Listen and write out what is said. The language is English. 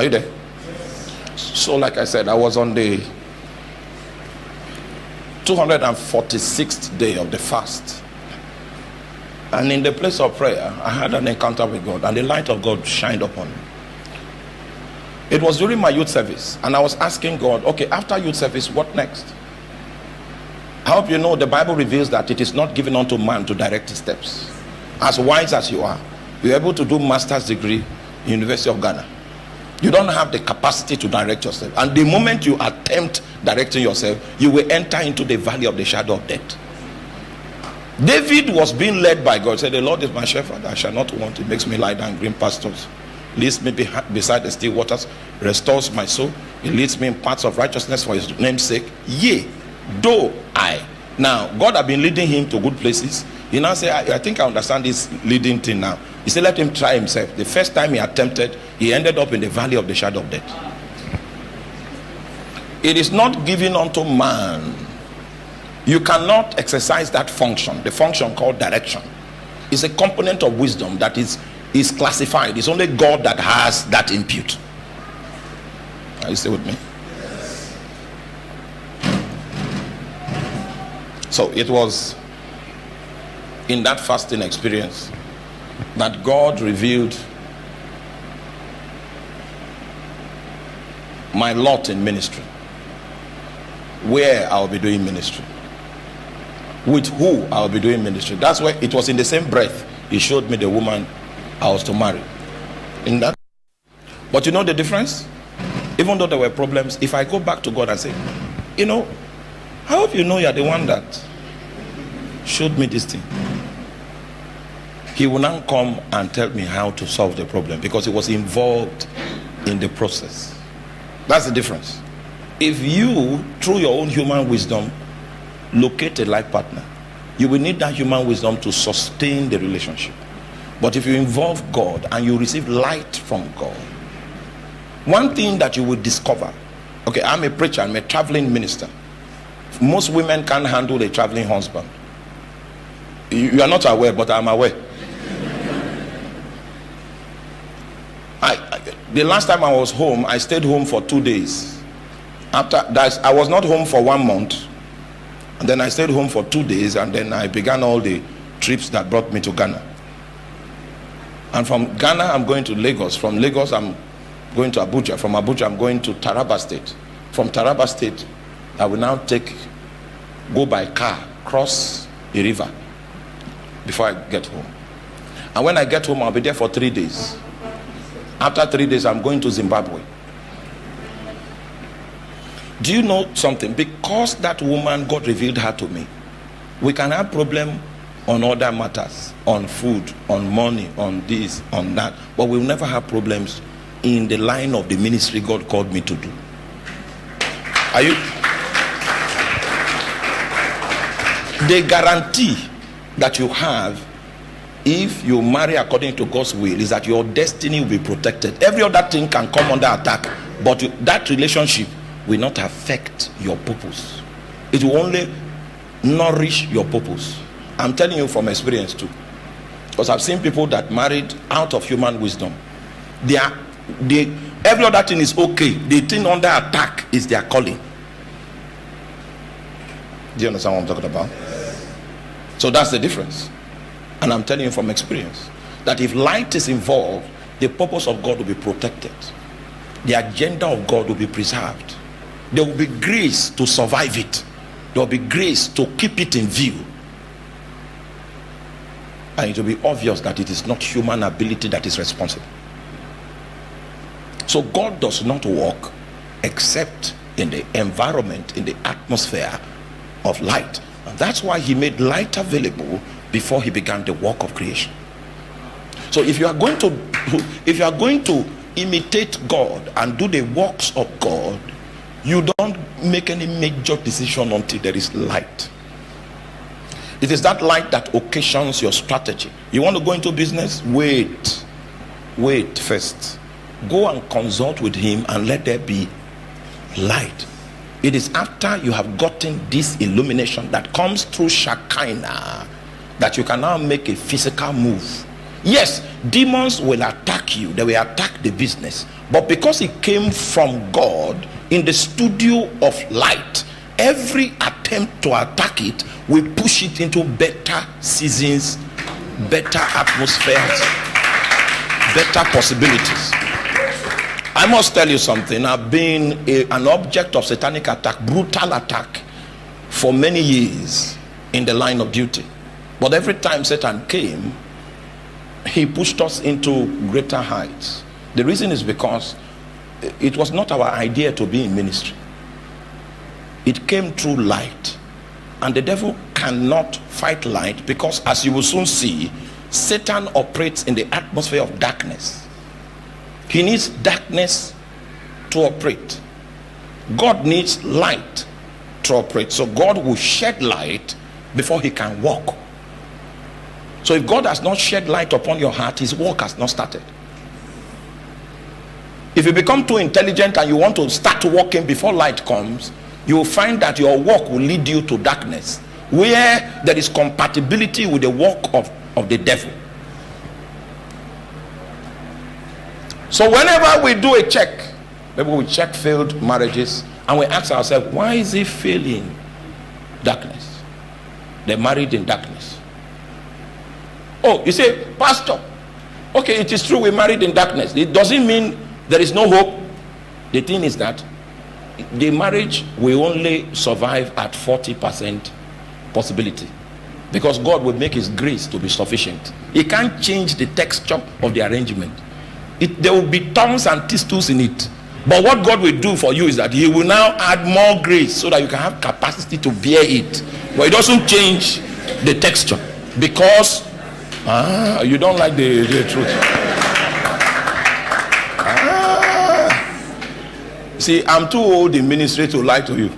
Are you there? So like I said, I was on the 246th day of the fast. And in the place of prayer, I had an encounter with God, and the light of God shined upon me. It was during my youth service, and I was asking God, okay, after youth service, what next? I hope you know the Bible reveals that it is not given unto man to direct his steps. As wise as you are, you're able to do master's degree in University of Ghana. You don't have the capacity to direct yourself. And the moment you attempt directing yourself, you will enter into the valley of the shadow of death. David was being led by God. He said, the Lord is my shepherd, I shall not want. He makes me lie down in green pastures. Leads me beside the still waters, restores my soul. He leads me in paths of righteousness for his name's sake. Yea, though I. Now, God had been leading him to good places. He now said, I think I understand this leading thing now. He said, let him try himself. The first time he attempted, he ended up in the valley of the shadow of death. It is not given unto man. You cannot exercise that function, the function called direction. It's a component of wisdom that is classified. It's only God that has that input. Are you still with me? Yes. So it was in that fasting experience that God revealed my lot in ministry, where I'll be doing ministry, with who I'll be doing ministry. That's why it was in the same breath he showed me the woman I was to marry. In that, but you know the difference? Even though there were problems, if I go back to God and say, you know, I hope you know you're the one that showed me this thing, he will now come and tell me how to solve the problem, because he was involved in the process. That's the difference. If you, through your own human wisdom, locate a life partner, you will need that human wisdom to sustain the relationship. But if you involve God and you receive light from God, one thing that you will discover, okay, I'm a preacher, I'm a traveling minister. Most women can't handle a traveling husband. You are not aware, but I'm aware. The last time I was home, I stayed home for 2 days. After that, I was not home for 1 month. And then I stayed home for 2 days, and then I began all the trips that brought me to Ghana. And from Ghana, I'm going to Lagos. From Lagos, I'm going to Abuja. From Abuja, I'm going to Taraba State. From Taraba State, I will now go by car, cross the river before I get home. And when I get home, I'll be there for 3 days. After 3 days, I'm going to Zimbabwe. Do you know something? Because that woman, God revealed her to me, we can have problem on other matters, on food, on money, on this, on that, but we'll never have problems in the line of the ministry God called me to do. Are you? The guarantee that you have if you marry according to God's will is that your destiny will be protected. Every other thing can come under attack, but that relationship will not affect your purpose. It will only nourish your purpose. I'm telling you from experience too, because I've seen people that married out of human wisdom. Every other thing is okay. The thing under attack is their calling. Do you understand what I'm talking about? So that's the difference. And I'm telling you from experience that if light is involved, the purpose of God will be protected. The agenda of God will be preserved. There will be grace to survive it. There will be grace to keep it in view. And it will be obvious that it is not human ability that is responsible. So God does not work except in the environment, in the atmosphere of light. And that's why he made light available before he began the work of creation. So if you are going to imitate God and do the works of God, you don't make any major decision until there is light. It is that light that occasions your strategy. You want to go into business? Wait first. Go and consult with him and let there be light. It is after you have gotten this illumination that comes through Shekinah that you can now make a physical move. Yes, demons will attack you. They will attack the business. But because it came from God in the studio of light, every attempt to attack it will push it into better seasons, better atmospheres, better possibilities. I must tell you something. I've been an object of satanic attack, brutal attack, for many years in the line of duty. But every time Satan came, he pushed us into greater heights. The reason is because it was not our idea to be in ministry. It came through light. And the devil cannot fight light because, as you will soon see, Satan operates in the atmosphere of darkness. He needs darkness to operate. God needs light to operate. So God will shed light before he can walk. So if God has not shed light upon your heart, his work has not started. If you become too intelligent and you want to start walking before light comes, you will find that your walk will lead you to darkness, where there is compatibility with the work of the devil. So whenever we do a check, maybe we check failed marriages, and we ask ourselves, why is it failing? Darkness. They're married in darkness. Oh, you say, Pastor, okay, it is true we married in darkness. It doesn't mean there is no hope. The thing is that the marriage will only survive at 40% possibility, because God will make his grace to be sufficient. He can't change the texture of the arrangement. There will be tongues and tistles in it. But what God will do for you is that he will now add more grace so that you can have capacity to bear it. But it doesn't change the texture, because you don't like the truth. See, I'm too old in ministry to lie to you.